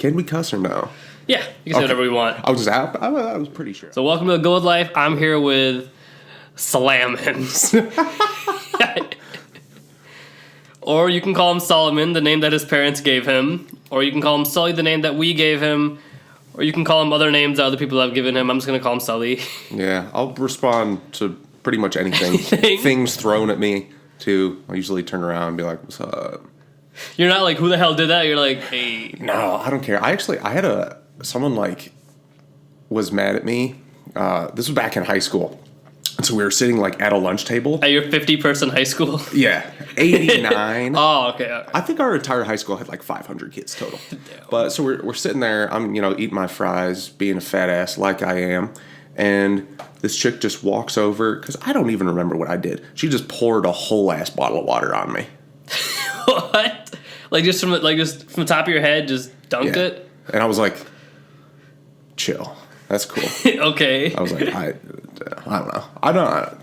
Can we cuss or no? Yeah, you can say whatever we want. I was pretty sure. So welcome to the Gold Life. I'm here with Salamins. Or you can call him Solomon, the name that his parents gave him. Or you can call him Sully, the name that we gave him. Or you can call him other names that other people have given him. I'm just going to call him Sully. Yeah, I'll respond to pretty much anything. Things thrown at me, too. I usually turn around and be like, what's up? You're not like, who the hell did that? You're like, hey. No, I don't care. I had someone like was mad at me. This was back in high school. And so we were sitting like at a lunch table. At your 50-person high school? Yeah, 89. Oh, okay. I think our entire high school had like 500 kids total. Damn. But so we're sitting there. I'm eating my fries, being a fat ass like I am, and this chick just walks over because I don't even remember what I did. She just poured a whole ass bottle of water on me. What? Just from the top of your head, just dunked it? And I was like, chill. That's cool. Okay. I was like, I don't know.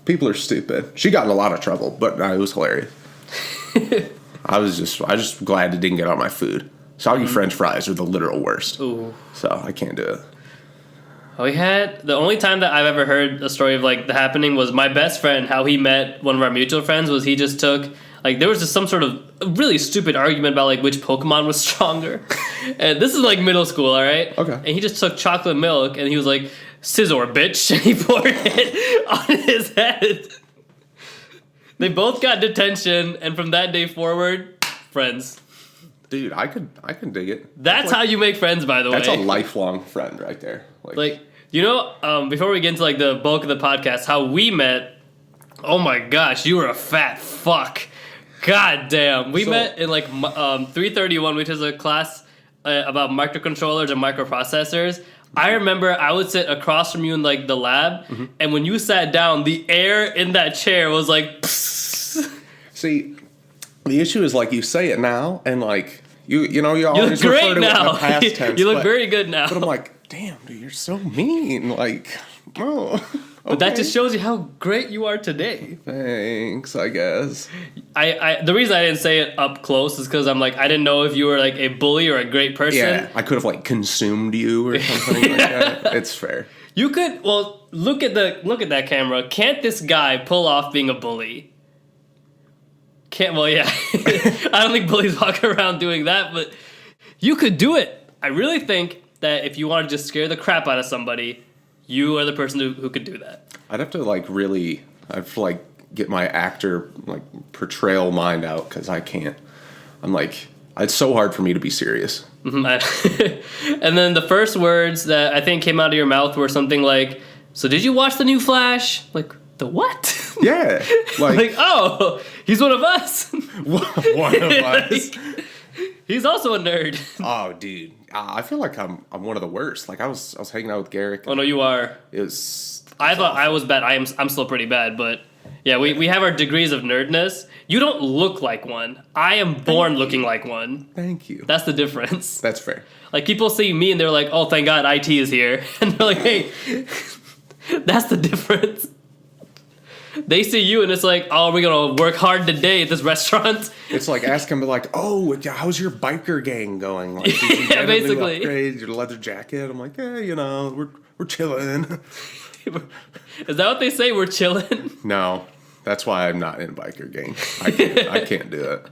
People are stupid. She got in a lot of trouble, but it was hilarious. I just glad it didn't get on my food. Soggy French fries are the literal worst. Ooh. So I can't do it. The only time that I've ever heard a story of like the happening was my best friend, how he met one of our mutual friends was he just took, like there was just some sort of really stupid argument about like which Pokemon was stronger. And this is like middle school, all right? Okay. And he just took chocolate milk and he was like, Scizor, bitch. And he poured it on his head. They both got detention, and from that day forward, friends. Dude, I can dig it. That's how you make friends, by the way. That's a lifelong friend right there. Before we get into like the bulk of the podcast, how we met, oh my gosh, you were a fat fuck. God damn. We met in like 331, which is a class about microcontrollers and microprocessors. I remember I would sit across from you in like the lab, and when you sat down, the air in that chair was like, psst. See, the issue is like you say it now, and like you always look refer great to it in now. the past tense. You look very good now. But I'm like, damn, dude, you're so mean. Like, oh. Okay. But that just shows you how great you are today. Thanks, I guess. The reason I didn't say it up close is because I'm like, I didn't know if you were like a bully or a great person. Yeah, I could have like consumed you or something like that. It's fair. You could, well, look at that camera. Can't this guy pull off being a bully? Yeah. I don't think bullies walk around doing that, but you could do it. I really think that if you want to just scare the crap out of somebody, you are the person who could do that. I'd have to get my actor like portrayal mind out because I can't. I'm like, it's so hard for me to be serious. Mm-hmm. And then the first words that I think came out of your mouth were something like, "So did you watch the new Flash?" Like, the what? Yeah. Like, oh, he's one of us. One of us. He's also a nerd. Oh, dude. I feel like I'm one of the worst. Like I was hanging out with Garrick. Oh no, you are. I thought I was bad. I'm still pretty bad, but yeah, we have our degrees of nerdness. You don't look like one. I am born looking like one. Thank you. That's the difference. That's fair. Like people see me and they're like, "Oh, thank God, IT is here," and they're like, "Hey," that's the difference. They see you and it's like, "Oh, we're gonna work hard today at this restaurant." It's like asking me like, "Oh, how's your biker gang going?" Like, did you yeah, basically. upgrade your leather jacket? I'm like, yeah, we're chilling. Is that what they say? We're chilling? No, that's why I'm not in biker gang. I can't do it.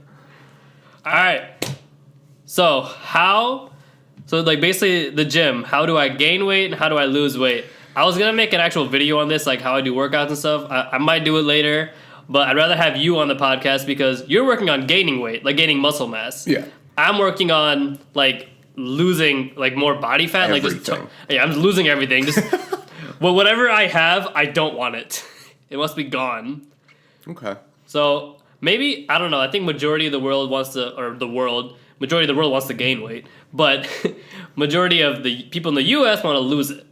All right. So basically the gym. How do I gain weight and how do I lose weight? I was gonna make an actual video on this, like how I do workouts and stuff. I might do it later, but I'd rather have you on the podcast because you're working on gaining weight, like gaining muscle mass. Yeah. I'm working on like losing like more body fat, Everything. I'm losing everything. Just well, whatever I have, I don't want it. It must be gone. Okay. So maybe I don't know. I think majority of the world wants to gain weight, but majority of the people in the U.S. want to lose it.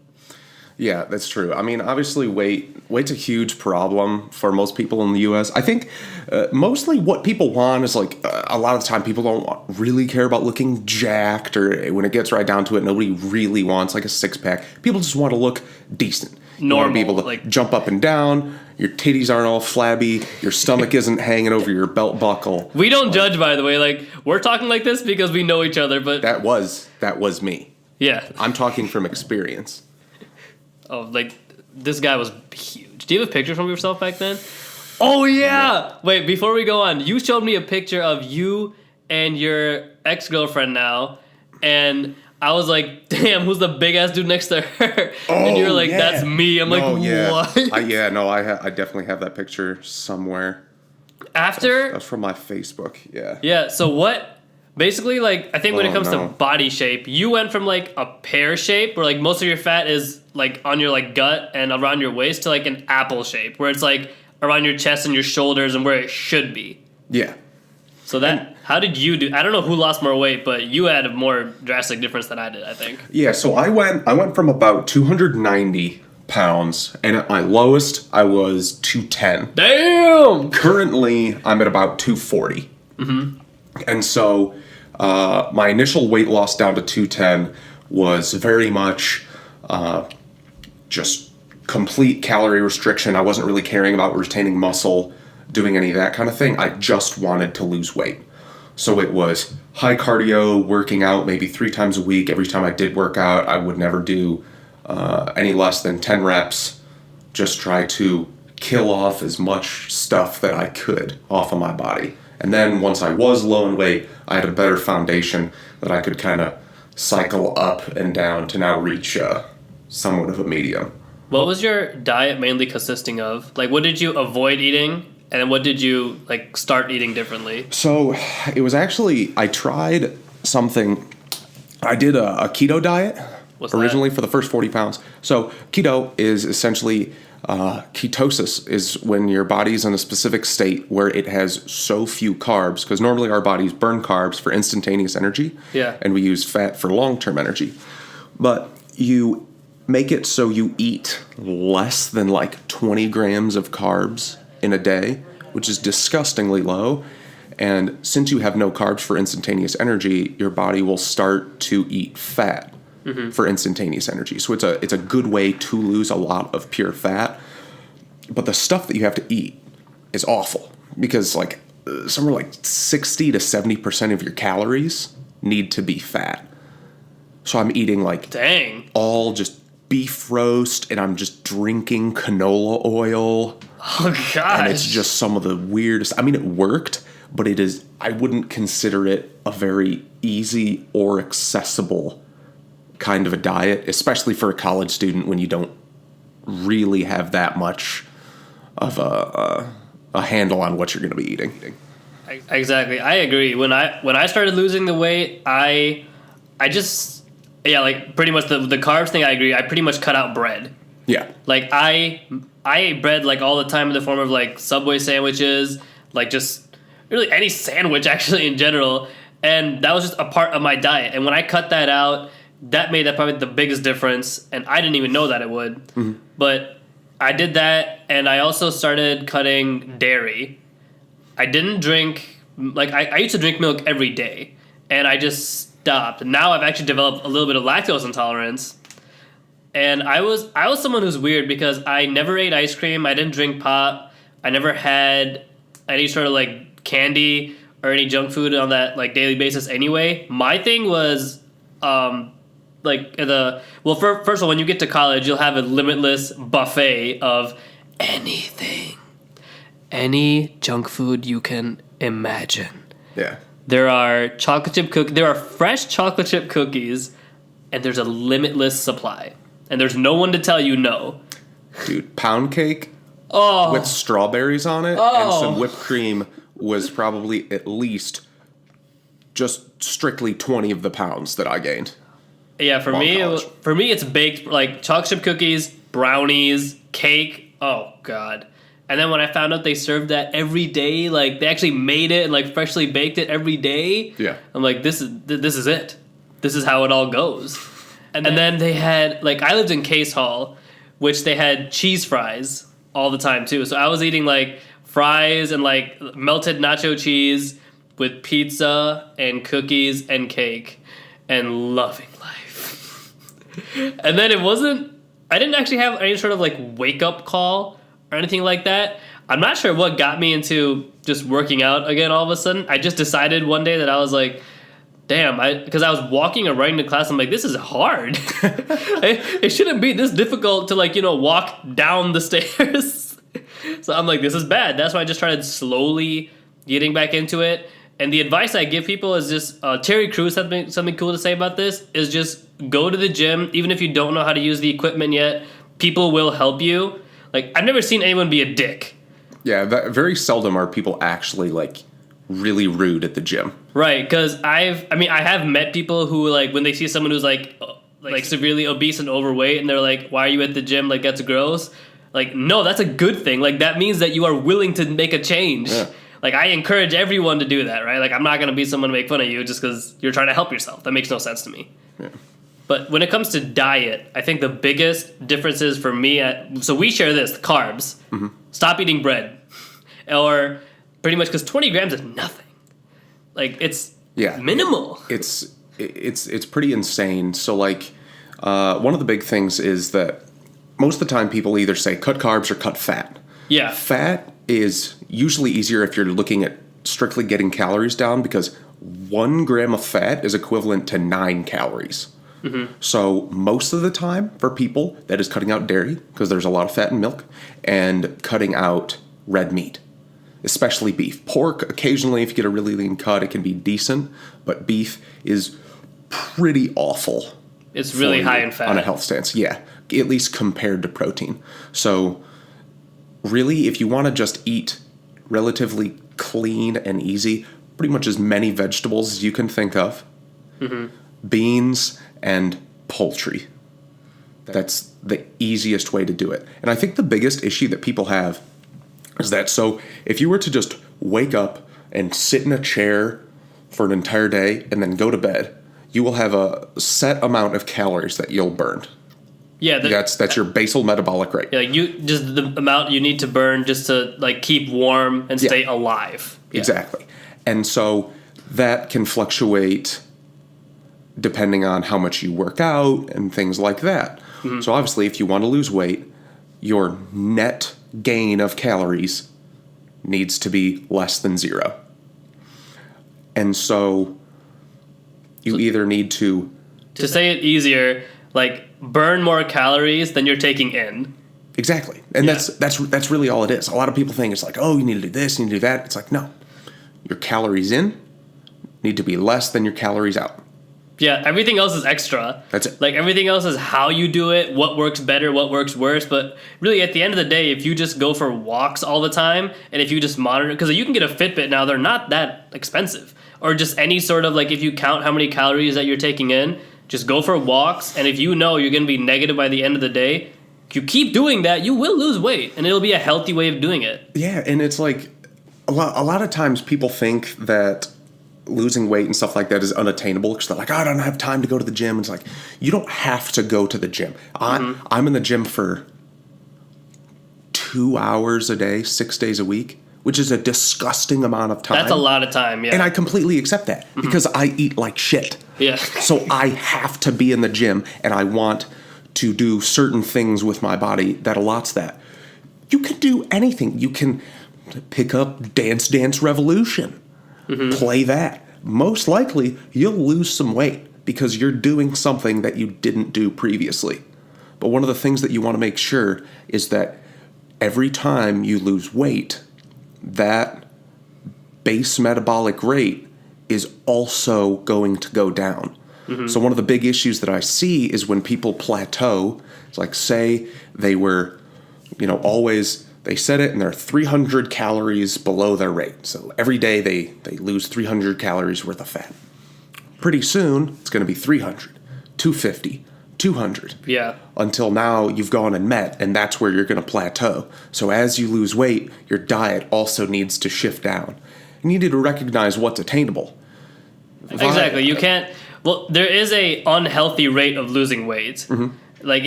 Yeah, that's true. I mean, obviously, weight's a huge problem for most people in the U.S. I think mostly what people want is like a lot of the time people don't really care about looking jacked, or when it gets right down to it, nobody really wants like a six pack. People just want to look decent. Normal, you want to be able to like jump up and down. your titties aren't all flabby, your stomach isn't hanging over your belt buckle. We don't judge, by the way. Like, we're talking like this because we know each other, but... That was me. Yeah. I'm talking from experience. Oh, like, this guy was huge. Do you have a picture from yourself back then? Oh, yeah! Wait, before we go on, you showed me a picture of you and your ex-girlfriend now, and I was like, damn, who's the big-ass dude next to her? And you were like, that's me. I'm No, like, yeah. what? I definitely have that picture somewhere. After... That's from my Facebook, yeah. Yeah, so what... Basically, like, I think when it comes to no. body shape, you went from, like, a pear shape, where, like, most of your fat is, like, on your, like, gut and around your waist, to, like, an apple shape, where it's, like, around your chest and your shoulders and where it should be. Yeah. So that... How did you do... I don't know who lost more weight, but you had a more drastic difference than I did, I think. Yeah, so I went from about 290 pounds, and at my lowest, I was 210. Damn! Currently, I'm at about 240. Mm-hmm. And so... my initial weight loss down to 210 was very much just complete calorie restriction. I wasn't really caring about retaining muscle, doing any of that kind of thing. I just wanted to lose weight. So it was high cardio, working out maybe 3 times a week. Every time I did work out, I would never do any less than 10 reps. Just try to kill off as much stuff that I could off of my body. And then once I was low in weight, I had a better foundation that I could kind of cycle up and down to now reach somewhat of a medium. What was your diet mainly consisting of? Like, what did you avoid eating? And then what did you, like, start eating differently? So it was actually, I tried something. I did a keto diet originally for the first 40 pounds. So keto is essentially... ketosis is when your body's in a specific state where it has so few carbs, because normally our bodies burn carbs for instantaneous energy, and we use fat for long-term energy. But you make it so you eat less than like 20 grams of carbs in a day, which is disgustingly low. And since you have no carbs for instantaneous energy, your body will start to eat fat. Mm-hmm. For instantaneous energy. So it's a good way to lose a lot of pure fat. But the stuff that you have to eat is awful, because like somewhere like 60 to 70% of your calories need to be fat. So I'm eating like all just beef roast, and I'm just drinking canola oil. Oh gosh. And it's just some of the weirdest. I mean, it worked, but I wouldn't consider it a very easy or accessible kind of a diet, especially for a college student when you don't really have that much of a handle on what you're going to be eating. Exactly, I agree. When I started losing the weight, I just like pretty much the carbs thing. I agree. I pretty much cut out bread. Yeah, like I ate bread like all the time in the form of like Subway sandwiches, like just really any sandwich actually in general, and that was just a part of my diet. And when I cut that out, that made that probably the biggest difference, and I didn't even know that it would. Mm-hmm. But I did that, and I also started cutting dairy. I didn't drink, like, I used to drink milk every day, and I just stopped. Now I've actually developed a little bit of lactose intolerance, and I was someone who's weird because I never ate ice cream, I didn't drink pop, I never had any sort of, like, candy or any junk food on that, like, daily basis anyway. My thing was... first of all, when you get to college, you'll have a limitless buffet of anything. Any junk food you can imagine. Yeah. There are there are fresh chocolate chip cookies, and there's a limitless supply. And there's no one to tell you no. Dude, pound cake with strawberries on it and some whipped cream was probably at least just strictly 20 of the pounds that I gained. Yeah, for me, it's baked, like, chocolate chip cookies, brownies, cake. Oh, God. And then when I found out they served that every day, like, they actually made it and, like, freshly baked it every day. Yeah. I'm like, this is it. This is how it all goes. And then they had, like, I lived in Case Hall, which they had cheese fries all the time, too. So I was eating, like, fries and, like, melted nacho cheese with pizza and cookies and cake and loving life. And then I didn't actually have any sort of like wake up call or anything like that. I'm not sure what got me into just working out again all of a sudden. I just decided one day that I was like, damn, because I was walking or running to class, I'm like, this is hard. It shouldn't be this difficult to, like, walk down the stairs. So I'm like, this is bad. That's why I just started slowly getting back into it. And the advice I give people is just, Terry Crews had something cool to say about this, is just go to the gym, even if you don't know how to use the equipment yet. People will help you. Like, I've never seen anyone be a dick. Yeah, very seldom are people actually, like, really rude at the gym. Right, because I have met people who, like, when they see someone who's, like severely obese and overweight, and they're like, why are you at the gym? Like, that's gross. Like, no, that's a good thing. Like, that means that you are willing to make a change. Yeah. Like, I encourage everyone to do that, right? Like, I'm not going to be someone to make fun of you just because you're trying to help yourself. That makes no sense to me. Yeah. But when it comes to diet, I think the biggest differences for me, so we share this, carbs. Mm-hmm. Stop eating bread. Or pretty much, because 20 grams is nothing. Like, it's minimal. It's pretty insane. So, like, one of the big things is that most of the time people either say cut carbs or cut fat. Yeah. Fat is usually easier if you're looking at strictly getting calories down, because 1 gram of fat is equivalent to 9 calories. Mm-hmm. So most of the time for people, that is cutting out dairy, because there's a lot of fat in milk, and cutting out red meat, especially beef. Pork, occasionally, if you get a really lean cut, it can be decent, but beef is pretty awful. It's really high in fat. On a health stance, yeah, at least compared to protein. So really, if you want to just eat relatively clean and easy, pretty much as many vegetables as you can think of, mm-hmm. beans and poultry. That's the easiest way to do it. And I think the biggest issue that people have is that, so if you were to just wake up and sit in a chair for an entire day and then go to bed, you will have a set amount of calories that you'll burn. Yeah, that's your basal metabolic rate. Yeah, just the amount you need to burn just to, like, keep warm and stay alive. Yeah. Exactly. And so that can fluctuate depending on how much you work out and things like that. Mm-hmm. So obviously, if you want to lose weight, your net gain of calories needs to be less than 0. And so you either need to say it easier, like, burn more calories than you're taking in. Exactly. And that's really all it is. A lot of people think it's like, oh, you need to do this, you need to do that. It's like, no. Your calories in need to be less than your calories out. Yeah, everything else is extra. That's it. Like, everything else is how you do it, what works better, what works worse. But really, at the end of the day, if you just go for walks all the time, and if you just monitor, because you can get a Fitbit now, they're not that expensive. Or just any sort of, like, if you count how many calories that you're taking in, just go for walks, and if you know you're going to be negative by the end of the day, if you keep doing that, you will lose weight, and it'll be a healthy way of doing it. Yeah, and it's like, a lot of times people think that losing weight and stuff like that is unattainable, because they're like, oh, I don't have time to go to the gym. It's like, you don't have to go to the gym. Mm-hmm. I'm in the gym for 2 hours a day, 6 days a week, which is a disgusting amount of time. That's a lot of time, yeah. And I completely accept that, because I eat like shit. Yeah. So I have to be in the gym, and I want to do certain things with my body that allots that. You can do anything. You can pick up Dance Dance Revolution. Mm-hmm. Play that. Most likely, you'll lose some weight because you're doing something that you didn't do previously. But one of the things that you want to make sure is that every time you lose weight, that base metabolic rate is also going to go down. Mm-hmm. So one of the big issues that I see is when people plateau. It's like, say they were, they set it and they're 300 calories below their rate. So every day they lose 300 calories worth of fat. Pretty soon, it's going to be 300, 250, 200. Yeah. Until now you've gone and met, and that's where you're going to plateau. So as you lose weight, your diet also needs to shift down. You need to recognize what's attainable. Exactly. You can't... Well, there is a unhealthy rate of losing weight. Mm-hmm. Like,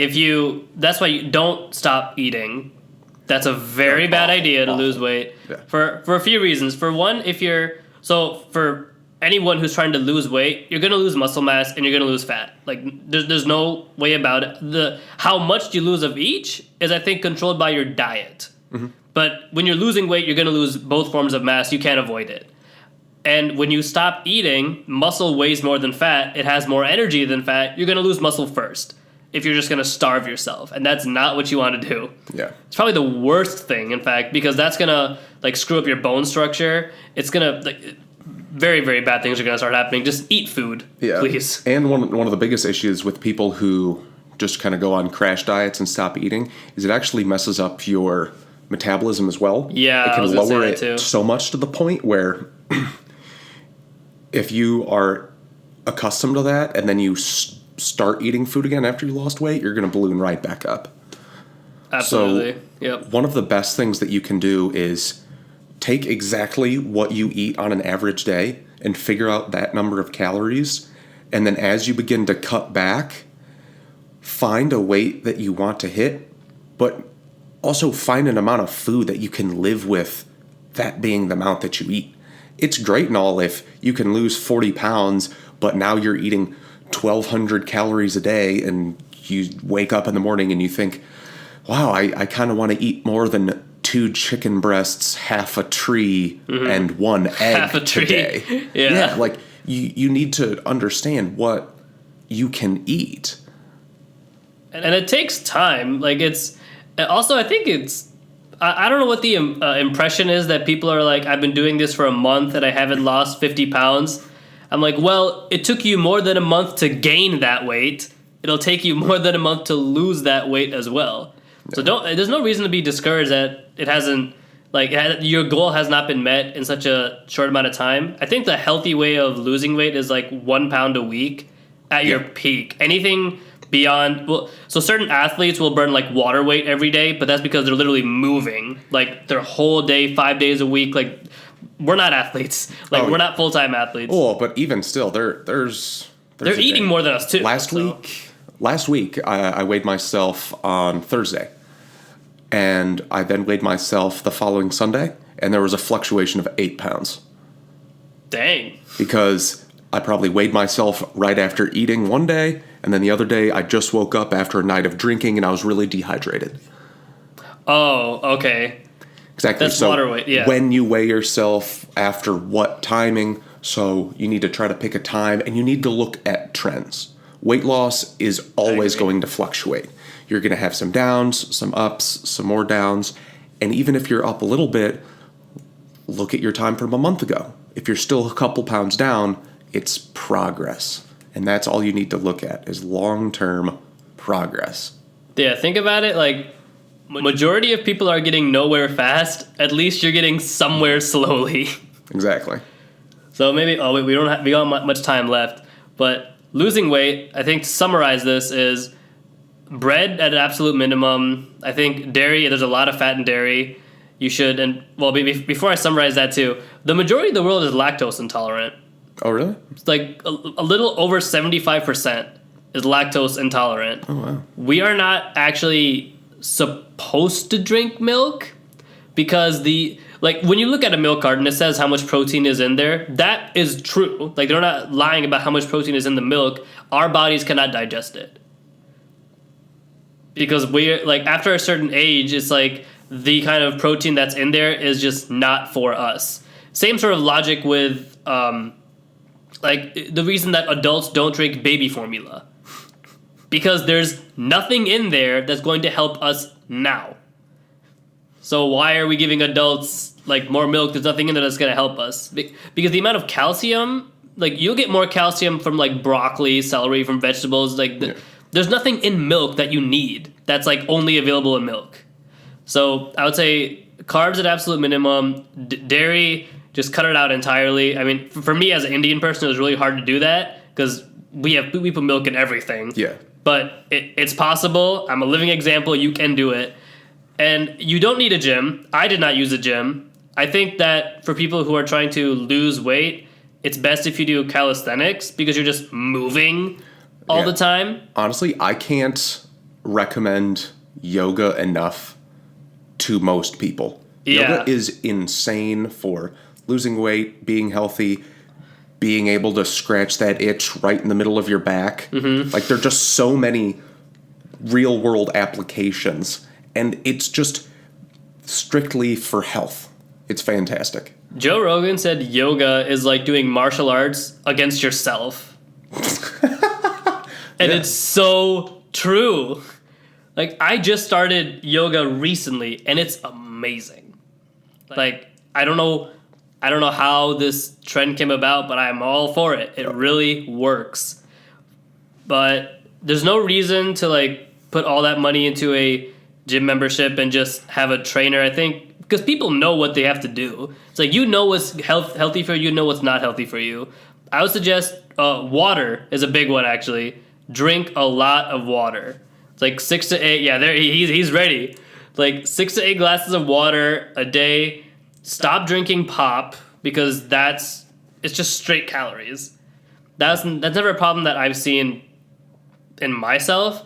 that's why you don't stop eating. That's a very bad idea to lose weight for a few reasons. For one, for anyone who's trying to lose weight, you're going to lose muscle mass and you're going to lose fat. Like, there's no way about it. How much you lose of each is, I think, controlled by your diet. But when you're losing weight, you're going to lose both forms of mass. You can't avoid it. And when you stop eating, muscle weighs more than fat. It has more energy than fat. You're going to lose muscle first if you're just going to starve yourself. And that's not what you want to do. Yeah. It's probably the worst thing, in fact, because that's going to like screw up your bone structure. It's going to like very, very bad things are going to start happening. Just eat food, please. And one of the biggest issues with people who just kind of go on crash diets and stop eating is it actually messes up your metabolism as well. Yeah, it can I was gonna lower say it that too. so much to the point where if you are accustomed to that and then you start eating food again after you lost weight, you're going to balloon right back up. Absolutely. So yep. One of the best things that you can do is take exactly what you eat on an average day and figure out that number of calories. And then as you begin to cut back, find a weight that you want to hit, but also find an amount of food that you can live with, that being the amount that you eat. It's great and all if you can lose 40 pounds, but now you're eating 1,200 calories a day and you wake up in the morning and you think, wow, I kind of want to eat more than 2 chicken breasts, half a tree, and 1 egg half a tree. Today. Yeah, like you need to understand what you can eat. And it takes time. Like it's also, I think it's, I don't know what the impression is that people are like, I've been doing this for a month and I haven't lost 50 pounds. I'm like, well, it took you more than a month to gain that weight. It'll take you more than a month to lose that weight as well. So there's no reason to be discouraged that it hasn't, like, your goal has not been met in such a short amount of time. I think the healthy way of losing weight is like 1 pound a week at your peak. Anything beyond, well, so certain athletes will burn like water weight every day, but that's because they're literally moving like their whole day, 5 days a week. Like, we're not athletes. Like, we're not full-time athletes. Oh, but even still, they're eating more than us too. Last week, I weighed myself on Thursday, and I then weighed myself the following Sunday, and there was a fluctuation of 8 pounds. Dang. Because I probably weighed myself right after eating one day, and then the other day I just woke up after a night of drinking, and I was really dehydrated. Oh, okay. Exactly. That's water weight, yeah. When you weigh yourself, after what timing, so you need to try to pick a time, and you need to look at trends. Weight loss is always going to fluctuate. You're going to have some downs, some ups, some more downs, and even if you're up a little bit, look at your time from a month ago. If you're still a couple pounds down, it's progress. And that's all you need to look at is long-term progress. Yeah, think about it like majority of people are getting nowhere fast. At least you're getting somewhere slowly. Exactly. So maybe, we don't have much time left, but losing weight, I think to summarize this is bread at an absolute minimum. I think dairy, there's a lot of fat in dairy. You should, and well, before I summarize that too, the majority of the world is lactose intolerant. Oh, really? It's like a little over 75% is lactose intolerant. Oh, wow. We are not actually supposed to drink milk because when you look at a milk carton, it says how much protein is in there. That is true. Like, they're not lying about how much protein is in the milk. Our bodies cannot digest it. Because we're, like, after a certain age, it's like the kind of protein that's in there is just not for us. Same sort of logic with, like, the reason that adults don't drink baby formula. Because there's nothing in there that's going to help us now. So why are we giving adults, like, more milk? There's nothing in there that's going to help us. Because the amount of calcium, like, you'll get more calcium from, like, broccoli, celery, from vegetables. Like, there's nothing in milk that you need that's, like, only available in milk. So I would say carbs at absolute minimum. Dairy, just cut it out entirely. I mean, for me as an Indian person, it was really hard to do that because we put milk in everything. Yeah. But it's possible. I'm a living example. You can do it. And you don't need a gym. I did not use a gym. I think that for people who are trying to lose weight, it's best if you do calisthenics because you're just moving all the time. Honestly, I can't recommend yoga enough to most people. Yeah. Yoga is insane for losing weight, being healthy, being able to scratch that itch right in the middle of your back. Mm-hmm. Like, there are just so many real-world applications. And it's just strictly for health. It's fantastic. Joe Rogan said yoga is like doing martial arts against yourself. And it's so true. Like, I just started yoga recently, and it's amazing. Like, I don't know how this trend came about, but I'm all for it. It really works. But there's no reason to, like, put all that money into a gym membership and just have a trainer, I think, because people know what they have to do. It's like, you know what's healthy for you, know what's not healthy for you. I would suggest water is a big one, actually. Drink a lot of water. It's like 6 to 8. Yeah, there he's ready. Like 6 to 8 glasses of water a day. Stop drinking pop because it's just straight calories. That's never a problem that I've seen in myself.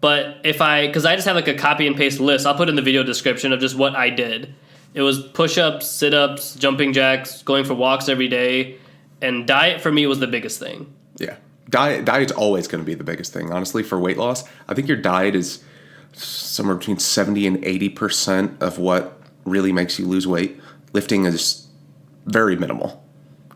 But because I just have like a copy and paste list, I'll put in the video description of just what I did. It was push-ups, sit-ups, jumping jacks, going for walks every day, and diet for me was the biggest thing. Yeah. Diet's always going to be the biggest thing, honestly, for weight loss. I think your diet is somewhere between 70 and 80% of what really makes you lose weight. Lifting is very minimal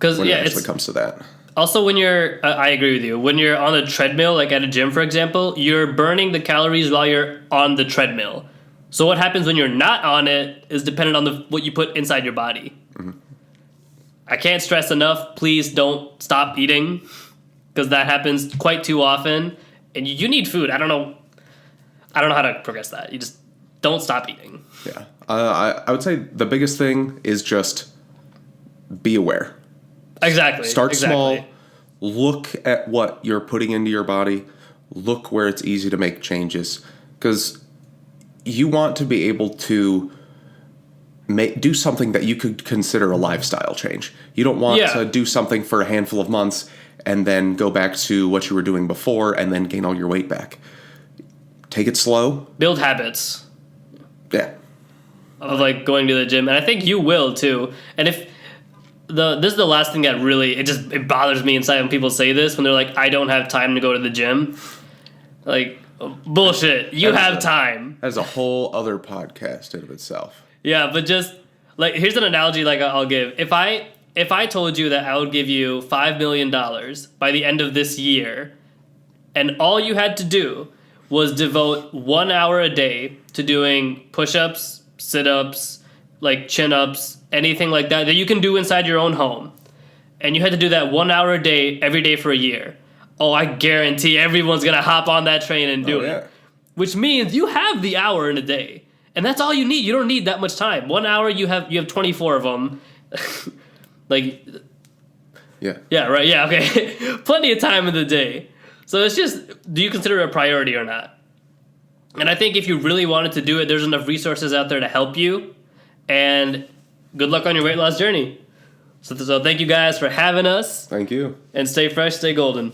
when it actually comes to that. Also, when I agree with you. When you're on a treadmill, like at a gym, for example, you're burning the calories while you're on the treadmill. So what happens when you're not on it is dependent on what you put inside your body. Mm-hmm. I can't stress enough, please don't stop eating. Because that happens quite too often, and you need food. I don't know how to progress that. You just don't stop eating. Yeah, I would say the biggest thing is just be aware. Exactly. Start small. Look at what you're putting into your body. Look where it's easy to make changes, because you want to be able to do something that you could consider a lifestyle change. You don't want to do something for a handful of months and then go back to what you were doing before and then gain all your weight back. Take it slow. Build habits. Yeah. Of like going to the gym. And I think you will too. And if this is the last thing that really, it bothers me inside when people say this, when they're like, I don't have time to go to the gym. Like, bullshit. You have time. That is a whole other podcast in of itself. Yeah, but just, like, here's an analogy like I'll give. If I told you that I would give you $5 million by the end of this year, and all you had to do was devote 1 hour a day to doing push-ups, sit-ups, like chin-ups, anything like that you can do inside your own home, and you had to do that 1 hour a day every day for a year, I guarantee everyone's going to hop on that train and do it. Which means you have the hour in a day, and that's all you need. You don't need that much time. 1 hour, you have 24 of them. Like, yeah, right, yeah, okay. Plenty of time in the day. So it's just, do you consider it a priority or not? And I think if you really wanted to do it, there's enough resources out there to help you. And good luck on your weight loss journey. So thank you guys for having us. Thank you. And stay fresh, stay golden.